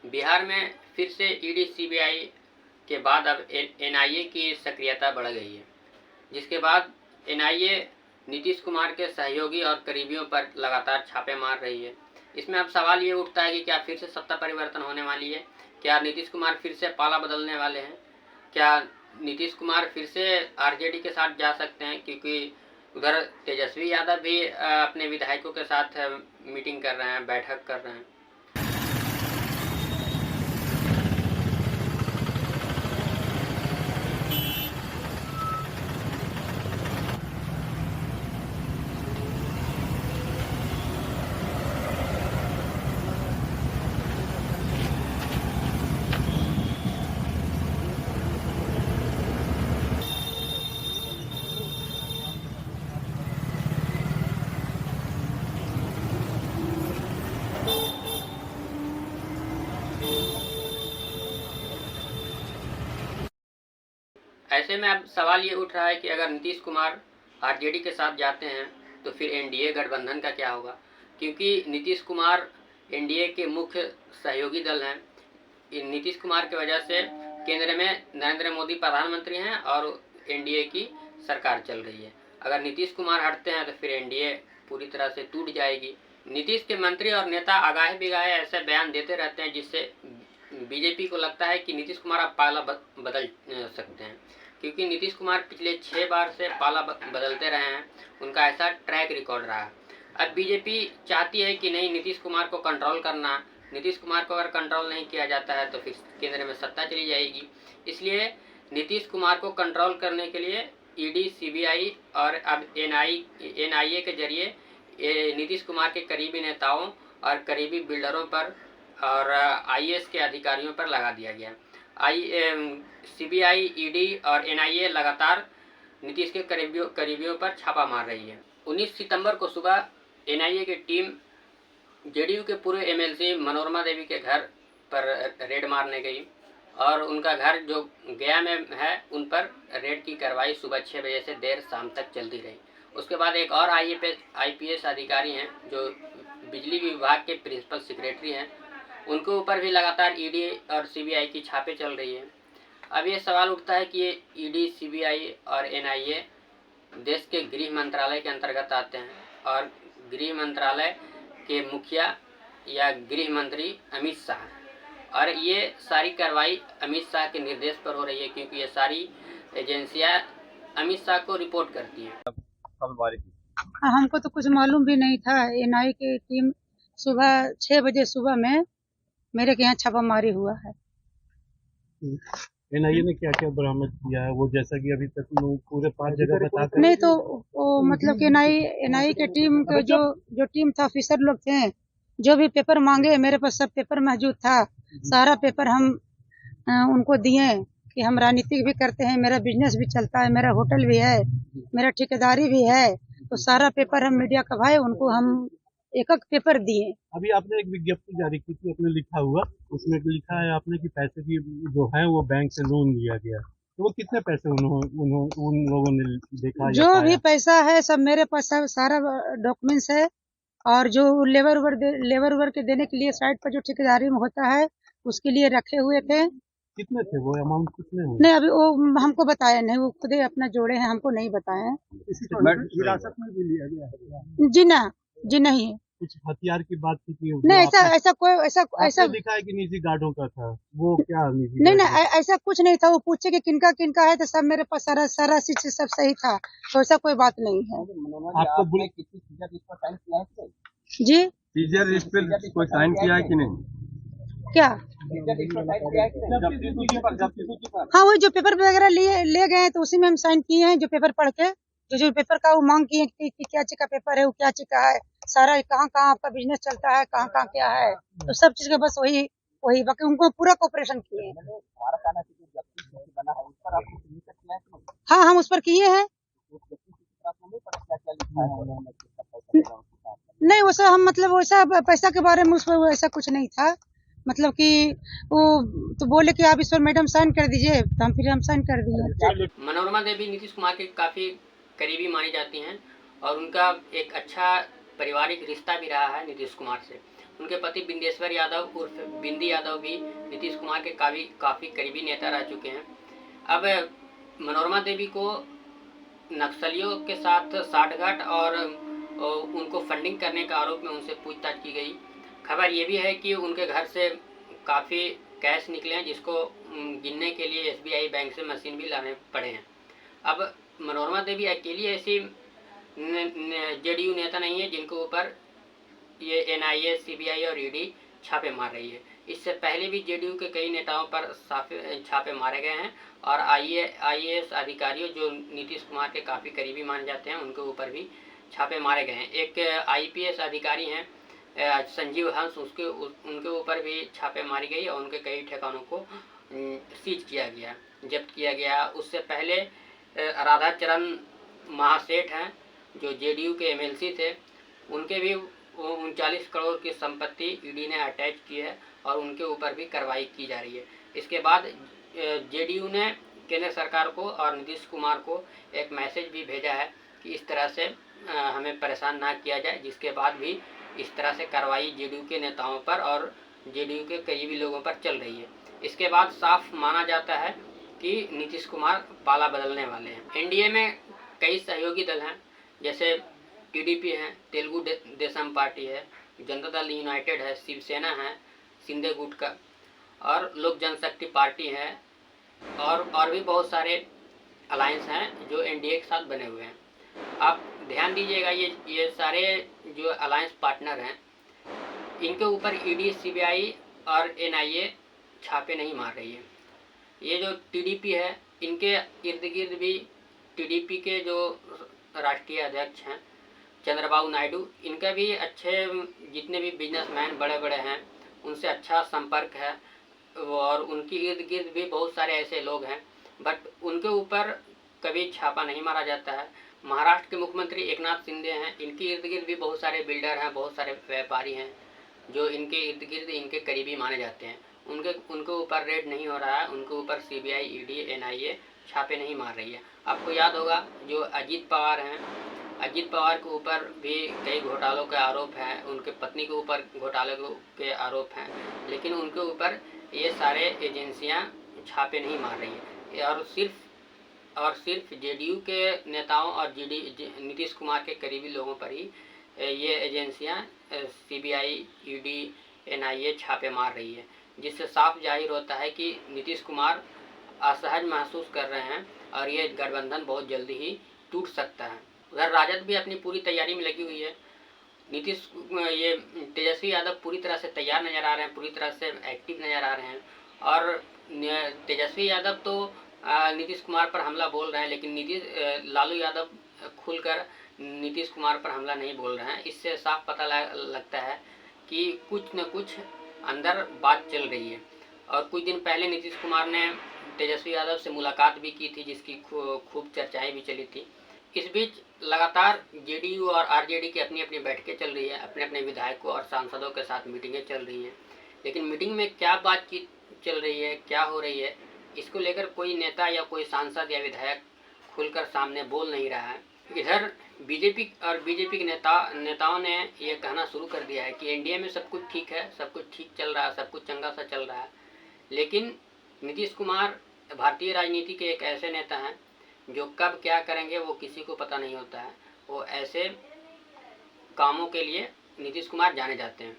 बिहार में फिर से ईडी सीबीआई के बाद अब एनआईए की सक्रियता बढ़ गई है, जिसके बाद एनआईए नीतीश कुमार के सहयोगी और करीबियों पर लगातार छापे मार रही है। इसमें अब सवाल ये उठता है कि क्या फिर से सत्ता परिवर्तन होने वाली है? क्या नीतीश कुमार फिर से पाला बदलने वाले हैं? क्या नीतीश कुमार फिर से आरजेडी के साथ जा सकते हैं? क्योंकि उधर तेजस्वी यादव भी अपने विधायकों के साथ मीटिंग कर रहे हैं, बैठक कर रहे हैं। ऐसे में अब सवाल ये उठ रहा है कि अगर नीतीश कुमार आरजेडी के साथ जाते हैं तो फिर एनडीए गठबंधन का क्या होगा? क्योंकि नीतीश कुमार एनडीए के मुख्य सहयोगी दल हैं। नीतीश कुमार की वजह से केंद्र में नरेंद्र मोदी प्रधानमंत्री हैं और एनडीए की सरकार चल रही है। अगर नीतीश कुमार हटते हैं तो फिर एनडीए पूरी तरह से टूट जाएगी। नीतीश के मंत्री और नेता आगाहे बिगाहे ऐसे बयान देते रहते हैं जिससे बीजेपी को लगता है कि नीतीश कुमार अब पाला बदल सकते हैं, क्योंकि नीतीश कुमार पिछले 6 बार से पाला बदलते रहे हैं। उनका ऐसा ट्रैक रिकॉर्ड रहा। अब बीजेपी चाहती है कि नहीं, नीतीश कुमार को कंट्रोल करना। नीतीश कुमार को अगर कंट्रोल नहीं किया जाता है तो फिर केंद्र में सत्ता चली जाएगी। इसलिए नीतीश कुमार को कंट्रोल करने के लिए ईडी, सीबीआई और अब एनआईए के जरिए नीतीश कुमार के करीबी नेताओं और करीबी बिल्डरों पर और आईएएस के अधिकारियों पर लगा दिया गया। सीबीआई, ईडी और एनआईए लगातार नीतीश के करीबियों पर छापा मार रही है। 19 सितंबर को सुबह एनआईए की टीम जेडीयू के पूर्व एमएलसी मनोरमा देवी के घर पर रेड मारने गई और उनका घर जो गया में है उन पर रेड की कार्रवाई सुबह 6 बजे से देर शाम तक चलती रही। उसके बाद एक और आईपीएस अधिकारी हैं जो बिजली विभाग के प्रिंसिपल सेक्रेटरी हैं, उनके ऊपर भी लगातार ईडी और सीबीआई की छापे चल रही है। अब ये सवाल उठता है कि ये ईडी, सीबीआई और एनआईए देश के गृह मंत्रालय के अंतर्गत आते हैं और गृह मंत्रालय के मुखिया या गृह मंत्री अमित शाह, और ये सारी कार्रवाई अमित शाह के निर्देश पर हो रही है, क्योंकि ये सारी एजेंसियां अमित शाह को रिपोर्ट करती हैं। हमको तो कुछ मालूम भी नहीं था। एनआईए की टीम सुबह 6 बजे सुबह में मेरे के यहाँ छापामारी हुआ है। एनआईए ने क्या क्या बरामद किया है? वो जैसा कि अभी तक पूरे 5 जगह बताते नहीं तो वो मतलब कि एनआईए के टीम के जो टीम था, ऑफिसर लोग थे, जो भी पेपर मांगे मेरे पास सब पेपर मौजूद था। सारा पेपर हम उनको दिए कि हम राजनीतिक भी करते हैं, मेरा बिजनेस भी चलता है, मेरा होटल भी है, मेरा ठेकेदारी भी है, तो सारा पेपर हम मीडिया का भाई उनको हम एक पेपर दिए। अभी आपने एक विज्ञप्ति जारी की थी, अपने लिखा हुआ, उसमें लिखा है आपने कि पैसे की जो है वो बैंक से लोन लिया गया, तो वो कितने पैसे उन लोगों ने देखा? जो भी पैसा है सब मेरे पास सारा डॉक्यूमेंट्स है, और जो लेबर के देने के लिए साइड पर जो ठेकेदारी में होता है उसके लिए रखे हुए थे। कितने थे वो अमाउंट? कितने हुए? नहीं, अभी वो हमको बताया नहीं, वो खुद ही अपना जोड़े हैं, हमको नहीं बताए। हिरासत में भी लिया गया? जी नहीं। कुछ हथियार की बात की? नहीं, ऐसा दिखा है कि निजी गार्डों का था, वो क्या निजी? नहीं, ऐसा कुछ नहीं था। वो पूछे कि किनका किनका है, तो सब मेरे पास सारा चीज सब सही था, तो ऐसा कोई बात नहीं है। आपको जी, सीजर लिस्ट पे कोई साइन किया है कि नहीं? क्या? हाँ, वो जो पेपर वगैरह ले गए तो उसी में हम साइन किए हैं। जो पेपर पढ़ के जो पेपर का वो मांग किए कि क्या चीज का पेपर है, वो क्या चीज का है, सारा कहाँ आपका बिजनेस चलता है, कहाँ क्या है, तो सब चीज का बस वही बाकी उनको पूरा कोऑपरेशन किए। हाँ, हम उस पर किए हैं। नहीं, वैसा हम मतलब वैसा पैसा के बारे में उस पर ऐसा कुछ नहीं था। मतलब कि वो तो बोले कि आप इस पर मैडम साइन कर दीजिए, तो हम साइन कर दिए। मनोरमा देवी नीतीश कुमार के काफी करीबी मानी जाती हैं और उनका एक अच्छा पारिवारिक रिश्ता भी रहा है नीतीश कुमार से। उनके पति बिंदेश्वर यादव उर्फ बिंदी यादव भी नीतीश कुमार के काफ़ी करीबी नेता रह चुके हैं। अब मनोरमा देवी को नक्सलियों के साथ साठगांठ और उनको फंडिंग करने का आरोप में उनसे पूछताछ की गई। खबर ये भी है कि उनके घर से काफ़ी कैश निकले हैं, जिसको गिनने के लिए SBI बैंक से मशीन भी लाने पड़े हैं। अब मनोरमा देवी अकेली ऐसी JDU नेता नहीं है जिनके ऊपर ये NIA, CBI और ED छापे मार रही है। इससे पहले भी JDU के कई नेताओं पर छापे मारे गए हैं और IAS अधिकारियों जो नीतीश कुमार के काफ़ी करीबी माने जाते हैं उनके ऊपर भी छापे मारे गए हैं। एक IPS अधिकारी हैं संजीव हंस, उनके ऊपर भी छापे मारी गई और उनके कई ठिकानों को सीज किया गया, जब्त किया गया। उससे पहले राधा चरण महासेठ हैं जो JDU के MLC थे, उनके भी 39 करोड़ की संपत्ति ED ने अटैच की है और उनके ऊपर भी कार्रवाई की जा रही है। इसके बाद JDU ने केंद्र सरकार को और नीतीश कुमार को एक मैसेज भी भेजा है कि इस तरह से हमें परेशान ना किया जाए, जिसके बाद भी इस तरह से कार्रवाई JDU के नेताओं पर और JDU के करीबी लोगों पर चल रही है। इसके बाद साफ माना जाता है कि नीतीश कुमार पाला बदलने वाले हैं। NDA में कई सहयोगी दल हैं, जैसे TDP है, तेलुगु देशम पार्टी है, जनता दल यूनाइटेड है, शिवसेना है, शिंदे गुट का और लोक जनशक्ति पार्टी है और भी बहुत सारे अलायंस हैं जो NDA के साथ बने हुए हैं। आप ध्यान दीजिएगा, ये सारे जो अलायंस पार्टनर हैं इनके ऊपर ED, CBI और NIA छापे नहीं मार रही है। ये जो TDP है इनके इर्द गिर्द भी TDP के जो राष्ट्रीय अध्यक्ष हैं चंद्रबाबू नायडू, इनका भी अच्छे जितने भी बिजनेसमैन बड़े हैं उनसे अच्छा संपर्क है और उनकी इर्द गिर्द भी बहुत सारे ऐसे लोग हैं, बट उनके ऊपर कभी छापा नहीं मारा जाता है। महाराष्ट्र के मुख्यमंत्री एकनाथ शिंदे हैं, इनके इर्द गिर्द भी बहुत सारे बिल्डर हैं, बहुत सारे व्यापारी हैं जो इनके इर्द गिर्द इनके करीबी माने जाते हैं। उनके ऊपर रेड नहीं हो रहा है, उनके ऊपर CBI, ED, NIA छापे नहीं मार रही है। आपको याद होगा जो अजीत पवार हैं, अजीत पवार के ऊपर भी कई घोटालों के आरोप हैं, उनके पत्नी के ऊपर घोटाले के आरोप हैं, लेकिन उनके ऊपर ये सारे एजेंसियां छापे नहीं मार रही है और सिर्फ JDU के नेताओं और नीतीश कुमार के करीबी लोगों पर ही ये एजेंसियां CBI, ED, NIA छापे मार रही है, जिससे साफ जाहिर होता है कि नीतीश कुमार असहज महसूस कर रहे हैं और ये गठबंधन बहुत जल्दी ही टूट सकता है। उधर राजद भी अपनी पूरी तैयारी में लगी हुई है। ये तेजस्वी यादव पूरी तरह से तैयार नज़र आ रहे हैं, पूरी तरह से एक्टिव नज़र आ रहे हैं और तेजस्वी यादव तो नीतीश कुमार पर हमला बोल रहे हैं, लेकिन लालू यादव खुलकर नीतीश कुमार पर हमला नहीं बोल रहे हैं। इससे साफ पता लगता है कि कुछ न कुछ अंदर बात चल रही है। और कुछ दिन पहले नीतीश कुमार ने तेजस्वी यादव से मुलाकात भी की थी, जिसकी खूब चर्चाएं भी चली थी। इस बीच लगातार JDU और RJD की अपनी अपनी बैठकें चल रही है, अपने अपने विधायकों और सांसदों के साथ मीटिंगें चल रही हैं, लेकिन मीटिंग में क्या बातचीत चल रही है, क्या हो रही है, इसको लेकर कोई नेता या कोई सांसद या विधायक खुलकर सामने बोल नहीं रहा है। इधर बीजेपी के नेताओं ने ये कहना शुरू कर दिया है कि NDA में सब कुछ ठीक है, सब कुछ ठीक चल रहा है, सब कुछ चंगा सा चल रहा है, लेकिन नीतीश कुमार भारतीय राजनीति के एक ऐसे नेता हैं जो कब क्या करेंगे वो किसी को पता नहीं होता है। वो ऐसे कामों के लिए नीतीश कुमार जाने जाते हैं।